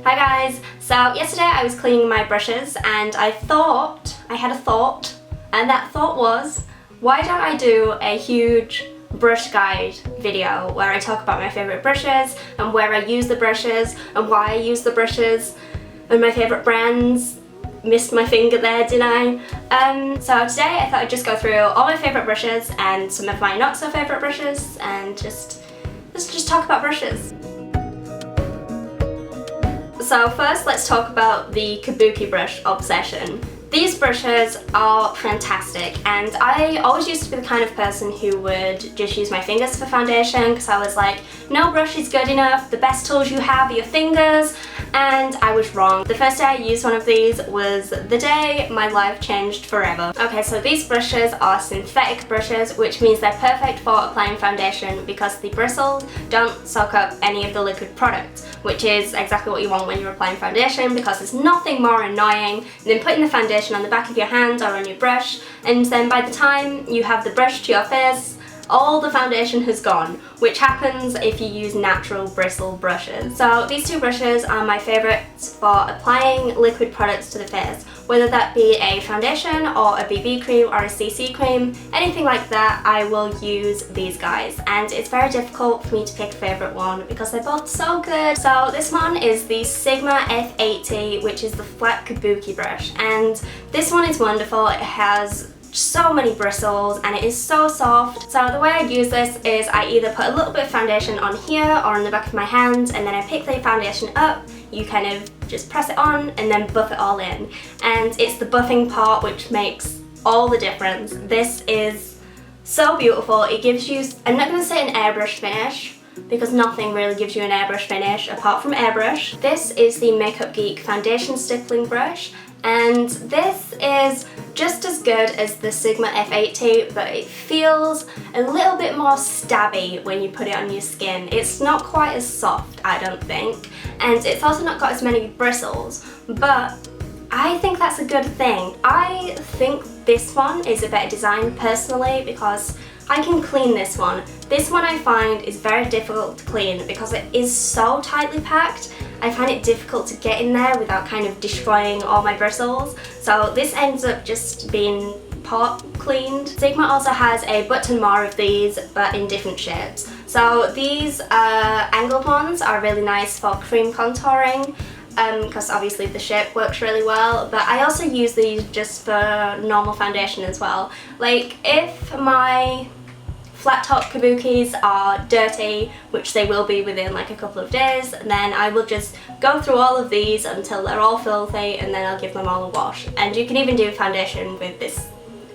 Hi guys! So yesterday I was cleaning my brushes and I had a thought, and that thought was, why don't I do a huge brush guide video where I talk about my favourite brushes and where I use the brushes and why I use the brushes and my favourite brands. Missed my finger there, didn't I? So today I thought I'd just go through all my favourite brushes and some of my not so favourite brushes and let's just talk about brushes. So first let's talk about the Kabuki brush obsession. These brushes are fantastic, and I always used to be the kind of person who would just use my fingers for foundation because I was like, no brush is good enough, the best tools you have are your fingers, and I was wrong. The first day I used one of these was the day my life changed forever. Okay, so these brushes are synthetic brushes, which means they're perfect for applying foundation because the bristles don't soak up any of the liquid product, which is exactly what you want when you're applying foundation, because there's nothing more annoying than putting the foundation on the back of your hand or on your brush, and then by the time you have the brush to your face, all the foundation has gone, which happens if you use natural bristle brushes. So these two brushes are my favourites for applying liquid products to the face, whether that be a foundation or a BB cream or a CC cream, anything like that, I will use these guys. And it's very difficult for me to pick a favourite one because they're both so good. So this one is the Sigma F80, which is the flat Kabuki brush, and this one is wonderful. It has so many bristles and it is so soft. So the way I use this is I either put a little bit of foundation on here or on the back of my hand, and then I pick the foundation up, you kind of just press it on and then buff it all in. And it's the buffing part which makes all the difference. This is so beautiful. It gives you, I'm not going to say an airbrush finish, because nothing really gives you an airbrush finish apart from Airbrush. This is the Makeup Geek foundation stippling brush, and this is just as good as the Sigma F80, but it feels a little bit more stabby when you put it on your skin. It's not quite as soft, I don't think, and it's also not got as many bristles, but I think that's a good thing. I think this one is a better design personally because I can clean this one. This one I find is very difficult to clean because it is so tightly packed. I find it difficult to get in there without kind of destroying all my bristles. So this ends up just being part cleaned. Sigma also has a button more of these, but in different shapes. So these angled ones are really nice for cream contouring, because obviously the shape works really well, but I also use these just for normal foundation as well. Like if my flat top Kabukis are dirty, which they will be within like a couple of days, then I will just go through all of these until they're all filthy, and then I'll give them all a wash. And you can even do foundation with this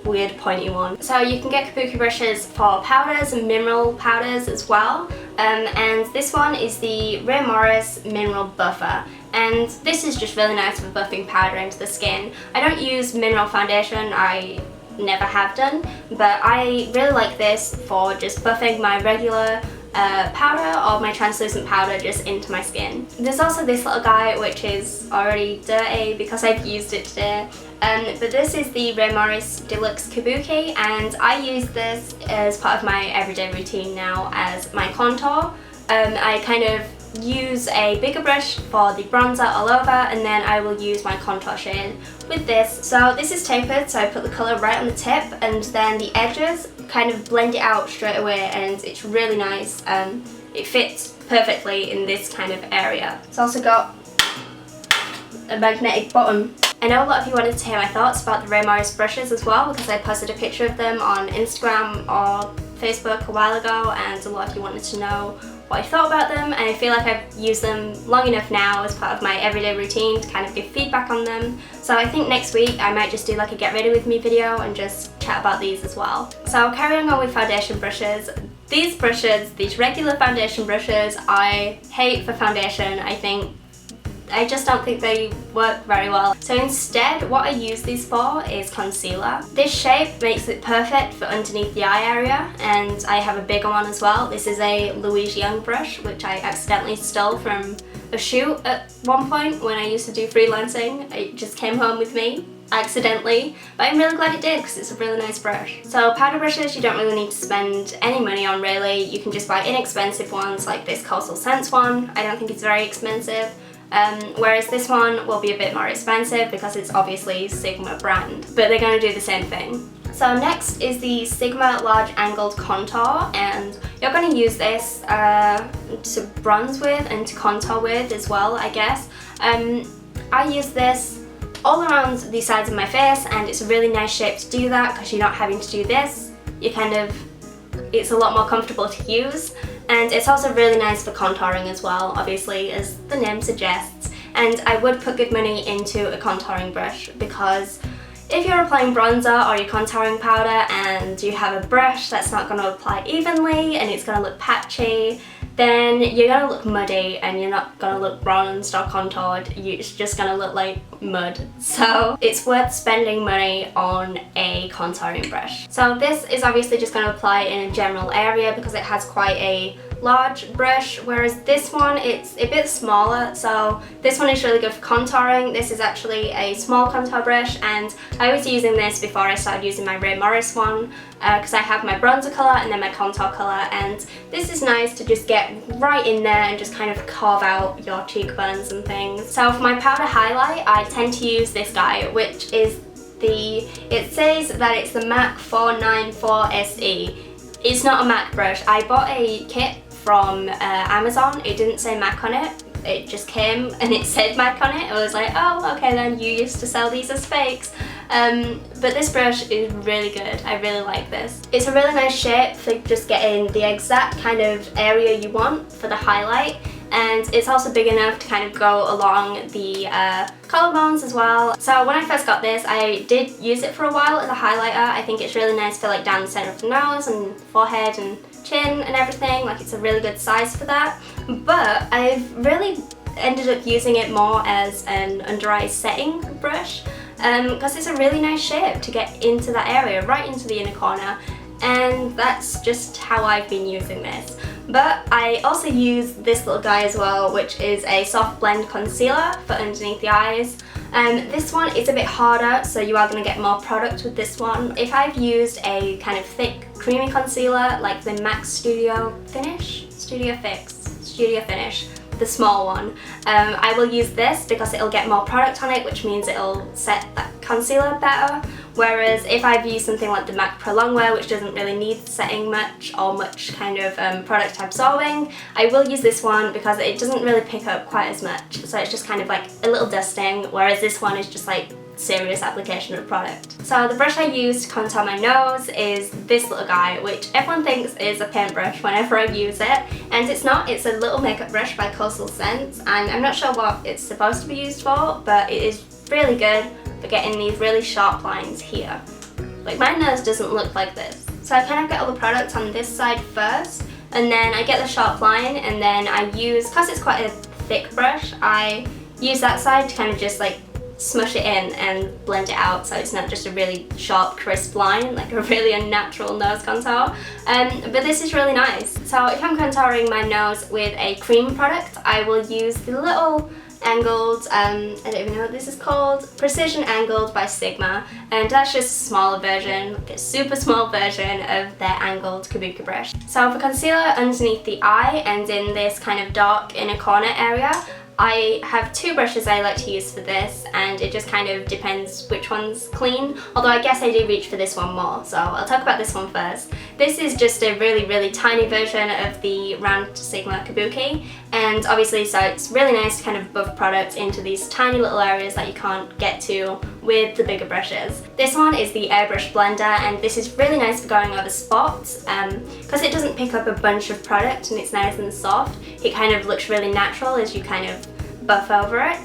weird pointy one. So you can get Kabuki brushes for powders and mineral powders as well, and this one is the Ray Morris Mineral Buffer, and this is just really nice for buffing powder into the skin. I don't use mineral foundation, I never have done, but I really like this for just buffing my regular powder or my translucent powder just into my skin. There's also this little guy which is already dirty because I've used it today, but this is the Ray Morris Deluxe Kabuki, and I use this as part of my everyday routine now as my contour. I kind of use a bigger brush for the bronzer all over, and then I will use my contour shade with this. So this is tapered, so I put the colour right on the tip, and then the edges kind of blend it out straight away, and it's really nice. It fits perfectly in this kind of area. It's also got a magnetic bottom. I know a lot of you wanted to hear my thoughts about the Ray Morris brushes as well, because I posted a picture of them on Instagram or Facebook a while ago, and a lot of you wanted to know what I thought about them, and I feel like I've used them long enough now as part of my everyday routine to kind of give feedback on them. So I think next week I might just do like a get ready with me video and just chat about these as well. So carrying on with foundation brushes, these brushes, these regular foundation brushes, I hate for foundation. I just don't think they work very well. So instead, what I use these for is concealer. This shape makes it perfect for underneath the eye area, and I have a bigger one as well. This is a Louise brush, which I accidentally stole from a shoot at one point when I used to do freelancing. It just came home with me accidentally, but I'm really glad it did because it's a really nice brush. So powder brushes you don't really need to spend any money on really. You can just buy inexpensive ones like this Coastal Scents one. I don't think it's very expensive. whereas this one will be a bit more expensive because it's obviously Sigma brand, but they're going to do the same thing. So next is the Sigma Large Angled Contour, and you're going to use this to bronze with and to contour with as well, I guess. I use this all around the sides of my face, and it's a really nice shape to do that because you're not having to do this. It's a lot more comfortable to use, and it's also really nice for contouring as well, obviously, as the name suggests. And I would put good money into a contouring brush, because if you're applying bronzer or your contouring powder and you have a brush that's not going to apply evenly and it's going to look patchy, then you're going to look muddy and you're not going to look bronzed or contoured. It's just going to look like mud. So it's worth spending money on a contouring brush. So this is obviously just going to apply in a general area because it has quite a large brush, whereas this one, it's a bit smaller, so this one is really good for contouring. This is actually a small contour brush, and I was using this before I started using my Ray Morris one because I have my bronzer colour and then my contour colour, and this is nice to just get right in there and just kind of carve out your cheekbones and things. So for my powder highlight, I tend to use this guy, which is it says that it's the MAC 494 SE. It's not a MAC brush. I bought a kit from Amazon. It didn't say MAC on it. It just came and it said MAC on it. I was like, oh, okay then, you used to sell these as fakes. But this brush is really good. I really like this. It's a really nice shape for just getting the exact kind of area you want for the highlight, and it's also big enough to kind of go along the collarbones as well. So when I first got this, I did use it for a while as a highlighter. I think it's really nice for like down the centre of the nose and forehead and chin and everything. Like, it's a really good size for that. But I've really ended up using it more as an under eye setting brush because it's a really nice shape to get into that area, right into the inner corner, and that's just how I've been using this. But I also use this little guy as well, which is a soft blend concealer for underneath the eyes. This one is a bit harder, so you are going to get more product with this one. If I've used a kind of thick creamy concealer like the MAC Studio Finish, the small one, I will use this because it'll get more product on it, which means it'll set that concealer better. Whereas if I've used something like the MAC Pro Longwear, which doesn't really need setting much or much kind of product absorbing, I will use this one because it doesn't really pick up quite as much. So it's just kind of like a little dusting, whereas this one is just like serious application of product. So the brush I use to contour my nose is this little guy, which everyone thinks is a paintbrush whenever I use it, and it's not. It's a little makeup brush by Coastal Scents, and I'm not sure what it's supposed to be used for, but it is really good for getting these really sharp lines here. Like, my nose doesn't look like this. So I kind of get all the product on this side first, and then I get the sharp line, and then I use, because it's quite a thick brush, I use that side to kind of just like smush it in and blend it out so it's not just a really sharp, crisp line, like a really unnatural nose contour. But this is really nice. So if I'm contouring my nose with a cream product, I will use the little angled, I don't even know what this is called, Precision Angled by Sigma, and that's just a smaller version, like a super small version of their angled Kabuki brush. So for concealer underneath the eye and in this kind of dark inner corner area, I have two brushes I like to use for this, and it just kind of depends which one's clean, although I guess I do reach for this one more, so I'll talk about this one first. This is just a really tiny version of the round Sigma Kabuki, and obviously so it's really nice to kind of buff product into these tiny little areas that you can't get to with the bigger brushes. This one is the Airbrush blender, and this is really nice for going over spots because it doesn't pick up a bunch of product and it's nice and soft. It kind of looks really natural as you kind of buff over it.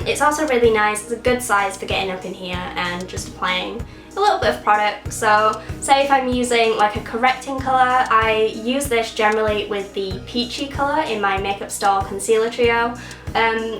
It's also really nice. It's a good size for getting up in here and just applying a little bit of product. So say if I'm using like a correcting colour, I use this generally with the peachy colour in my Makeup Store concealer trio.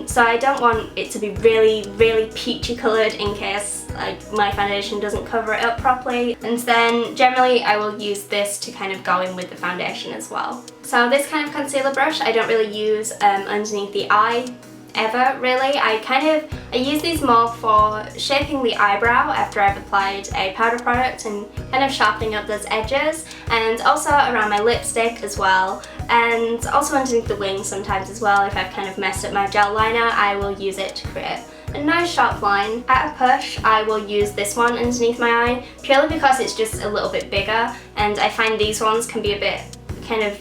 So I don't want it to be really peachy coloured in case like my foundation doesn't cover it up properly, and then generally I will use this to kind of go in with the foundation as well. So this kind of concealer brush I don't really use underneath the eye ever really. I use these more for shaping the eyebrow after I've applied a powder product and kind of sharpening up those edges, and also around my lipstick as well. and also underneath the wings sometimes as well. If I've kind of messed up my gel liner, I will use it to create a nice sharp line. At a push, I will use this one underneath my eye, purely because it's just a little bit bigger, and I find these ones can be a bit kind of,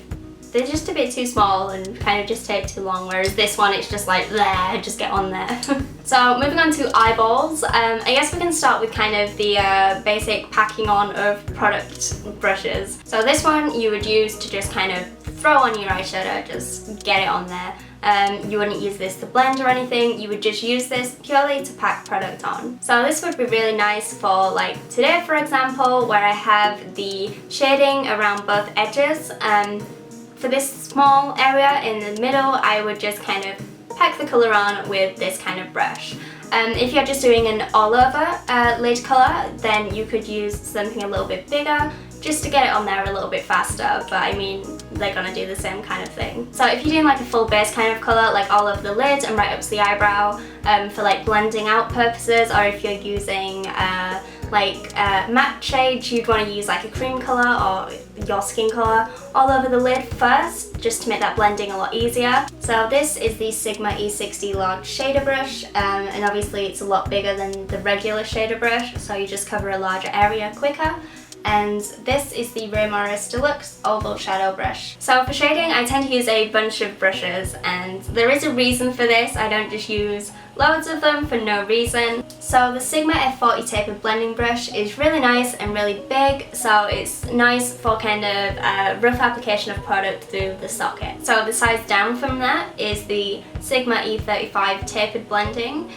they're just a bit too small and kind of just take too long, whereas this one it's just like, bleh, just get on there. So moving on to eyeballs, I guess we can start with kind of the basic packing on of product brushes. So this one you would use to just kind of throw on your eyeshadow, just get it on there. You wouldn't use this to blend or anything, you would just use this purely to pack product on. So this would be really nice for like today, for example, where I have the shading around both edges. For this small area in the middle, I would just kind of pack the colour on with this kind of brush. If you're just doing an all over lid colour, then you could use something a little bit bigger just to get it on there a little bit faster, but I mean, they're gonna do the same kind of thing. So if you're doing like a full base kind of colour, like all over the lid and right up to the eyebrow, for like blending out purposes, or if you're using matte shades, you'd want to use like a cream colour or your skin colour all over the lid first, just to make that blending a lot easier. So this is the Sigma E60 large shader brush, and obviously it's a lot bigger than the regular shader brush, so you just cover a larger area quicker. And this is the Morris Deluxe Oval Shadow Brush. So for shading, I tend to use a bunch of brushes, and there is a reason for this. I don't just use loads of them for no reason. So the Sigma F40 Tapered Blending Brush is really nice and really big, so it's nice for kind of rough application of product through the socket. So the size down from that is the Sigma E35 Tapered Blending.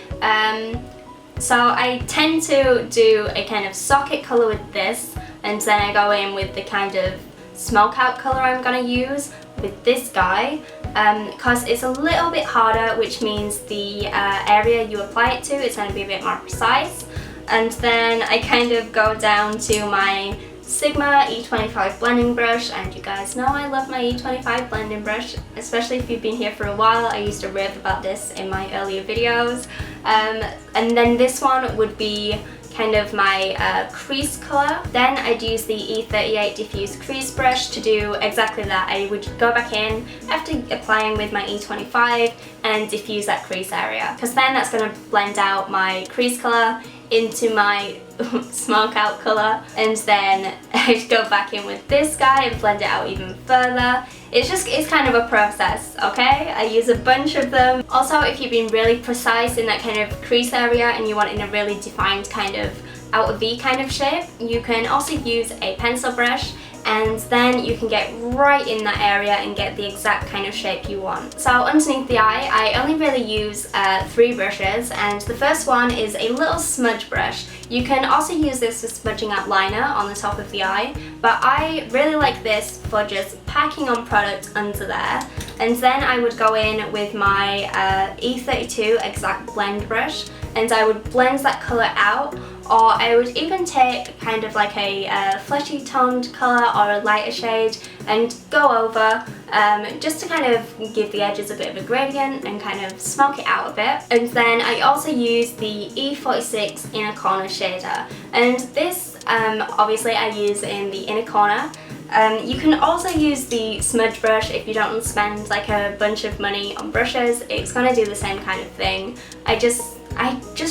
So I tend to do a kind of socket colour with this, and then I go in with the kind of smoke out colour I'm going to use with this guy, because it's a little bit harder, which means the area you apply it to is going to be a bit more precise. And then I kind of go down to my Sigma E25 blending brush, and you guys know I love my E25 blending brush, especially if you've been here for a while. I used to rave about this in my earlier videos. And then this one would be kind of my crease colour. Then I'd use the E38 Diffused crease brush to do exactly that. I would go back in after applying with my E25 and diffuse that crease area, because then that's going to blend out my crease colour into my smoke out colour, and then I'd go back in with this guy and blend it out even further. It's kind of a process, okay? I use a bunch of them. Also, if you've been really precise in that kind of crease area and you want in a really defined kind of outer V kind of shape, you can also use a pencil brush, and then you can get right in that area and get the exact kind of shape you want. So underneath the eye, I only really use 3 brushes, and the first one is a little smudge brush. You can also use this for smudging out liner on the top of the eye, but I really like this for just packing on product under there. And then I would go in with my E32 Exact Blend brush, and I would blend that colour out, or I would even take kind of like a fleshy toned colour or a lighter shade and go over, just to kind of give the edges a bit of a gradient and kind of smoke it out a bit. And then I also use the E46 Inner Corner shader, and this obviously I use in the inner corner. You can also use the smudge brush if you don't want to spend like a bunch of money on brushes. It's going to do the same kind of thing. I just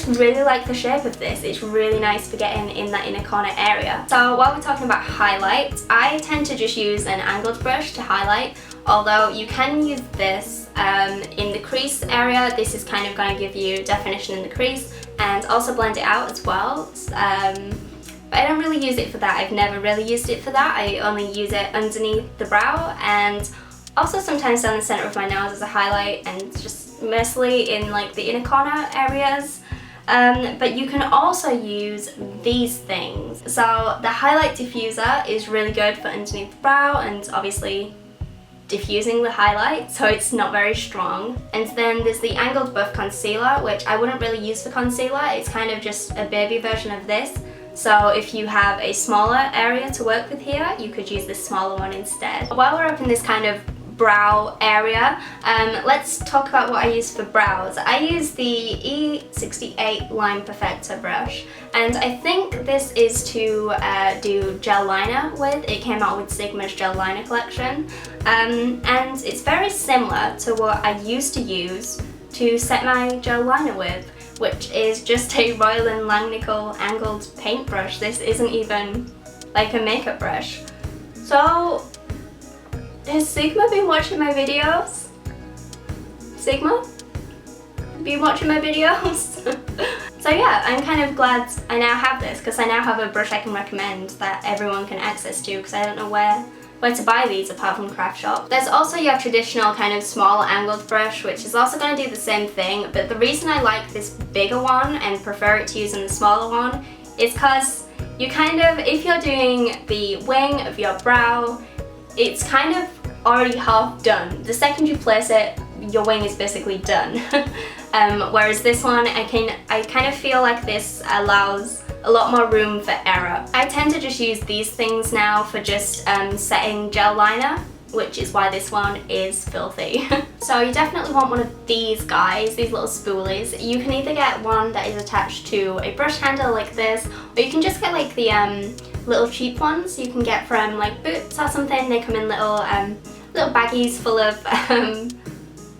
really like the shape of this. It's really nice for getting in that inner corner area. So while we're talking about highlights, I tend to just use an angled brush to highlight, although you can use this in the crease area. This is kind of going to give you definition in the crease and also blend it out as well. But I don't really use it for that. I've never really used it for that. I only use it underneath the brow, and also sometimes down the centre of my nose as a highlight, and just mostly in like the inner corner areas. But you can also use these things. So the highlight diffuser is really good for underneath the brow and obviously diffusing the highlight, so it's not very strong. And then there's the angled buff concealer, which I wouldn't really use for concealer. It's kind of just a baby version of this. So if you have a smaller area to work with here, you could use this smaller one instead. While we're up in this kind of brow area. Let's talk about what I use for brows. I use the E68 Line Perfector brush, and I think this is to do gel liner with. It came out with Sigma's gel liner collection, and it's very similar to what I used to use to set my gel liner with, which is just a Royal & Langnickel angled paintbrush. This isn't even like a makeup brush. So, has Sigma been watching my videos? Sigma? Been watching my videos? So yeah, I'm kind of glad I now have this, because I now have a brush I can recommend that everyone can access to, because I don't know where to buy these apart from craft shop. There's also your traditional kind of small angled brush, which is also going to do the same thing, but the reason I like this bigger one and prefer it to using the smaller one is because you kind of, if you're doing the wing of your brow, it's kind of already half done. The second you place it, your wing is basically done. Whereas this one, I kind of feel like this allows a lot more room for error. I tend to just use these things now for just setting gel liner, which is why this one is filthy. So you definitely want one of these guys, these little spoolies. You can either get one that is attached to a brush handle like this, or you can just get like the little cheap ones you can get from like Boots or something. They come in little little baggies full of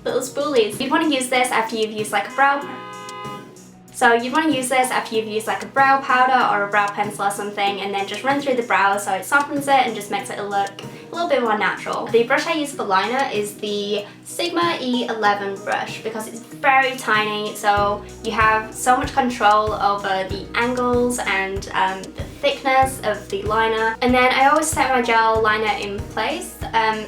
little spoolies. You'd want to use this after you've used like a brow powder or a brow pencil or something, and then just run through the brow so it softens it and just makes it look a little bit more natural. The brush I use for liner is the Sigma E11 brush, because it's very tiny, so you have so much control over the angles and the thickness of the liner. And then I always set my gel liner in place,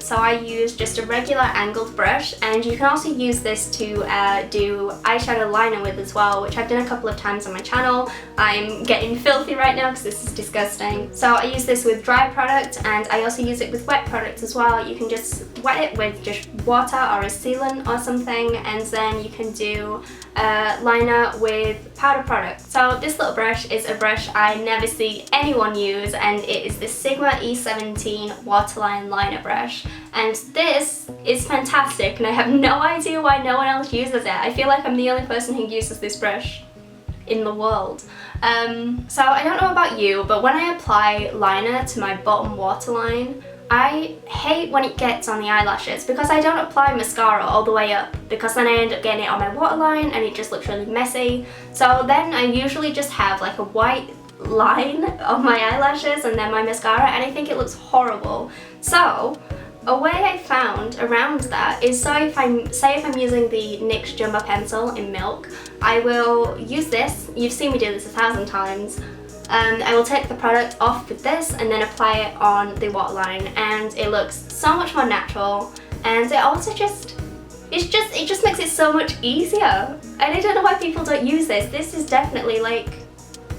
so I use just a regular angled brush, and you can also use this to do eyeshadow liner with as well, which I've done a couple of times on my channel. I'm getting filthy right now because this is disgusting. So I use this with dry product, and I also use it with wet product as well. You can just wet it with just water or a sealant or something, and then you can do liner with powder product. So this little brush is a brush I never see anyone use, and it is the Sigma E17 Waterline liner brush. And this is fantastic, and I have no idea why no one else uses it. I feel like I'm the only person who uses this brush in the world. So I don't know about you, but when I apply liner to my bottom waterline, I hate when it gets on the eyelashes, because I don't apply mascara all the way up, because then I end up getting it on my waterline and it just looks really messy. So then I usually just have like a white line on my eyelashes and then my mascara, and I think it looks horrible. So a way I found around that is, so if I'm using the NYX Jumbo Pencil in Milk, I will use this. You've seen me do this 1,000 times. I will take the product off with this and then apply it on the waterline, and it looks so much more natural, and it also just makes it so much easier. And I don't know why people don't use this. This is definitely like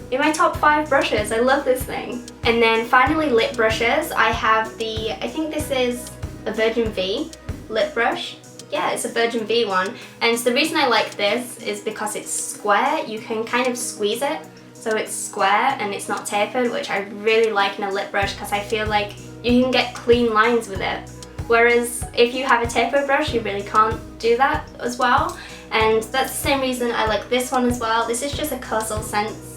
in my top 5 brushes. I love this thing. And then finally, lip brushes. I have the, I think this is a Virgin V lip brush. Yeah, it's a Virgin V one. And the reason I like this is because it's square. You can kind of squeeze it, so it's square and it's not tapered, which I really like in a lip brush, because I feel like you can get clean lines with it. Whereas if you have a tapered brush, you really can't do that as well. And that's the same reason I like this one as well. This is just a Coastal Scents.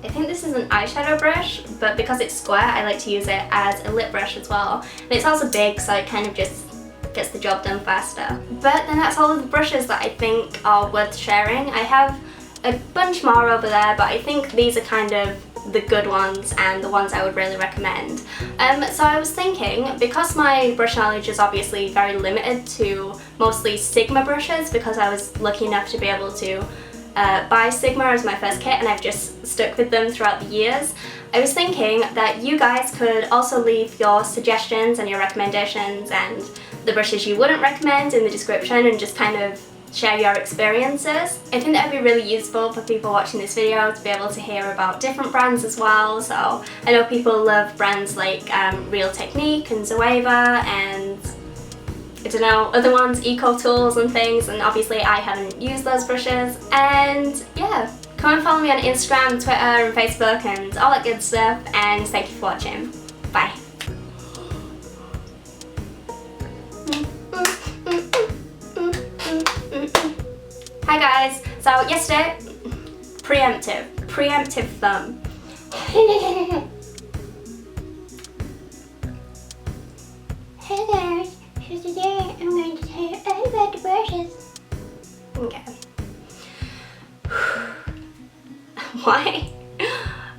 I think this is an eyeshadow brush, but because it's square, I like to use it as a lip brush as well. And it's also big, so it kind of just gets the job done faster. But then that's all of the brushes that I think are worth sharing. I have a bunch more over there, but I think these are kind of the good ones and the ones I would really recommend. So I was thinking, because my brush knowledge is obviously very limited to mostly Sigma brushes, because I was lucky enough to be able to buy Sigma as my first kit, and I've just stuck with them throughout the years, I was thinking that you guys could also leave your suggestions and your recommendations and the brushes you wouldn't recommend in the description, and just kind of share your experiences. I think that would be really useful for people watching this video to be able to hear about different brands as well. So I know people love brands like Real Technique and Zoeva, and I don't know, other ones, Eco Tools and things, and obviously I haven't used those brushes. And yeah, come and follow me on Instagram, Twitter and Facebook and all that good stuff, and thank you for watching. Bye. Hi guys, so yesterday, preemptive thumb. Hey guys, so today I'm going to tell you all about the brushes. Okay. Why?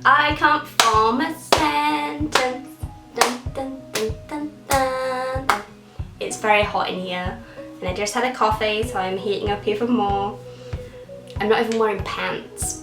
I can't form a sentence. Dun, dun, dun, dun, dun, dun. It's very hot in here, and I just had a coffee, so I'm heating up even more. I'm not even wearing pants.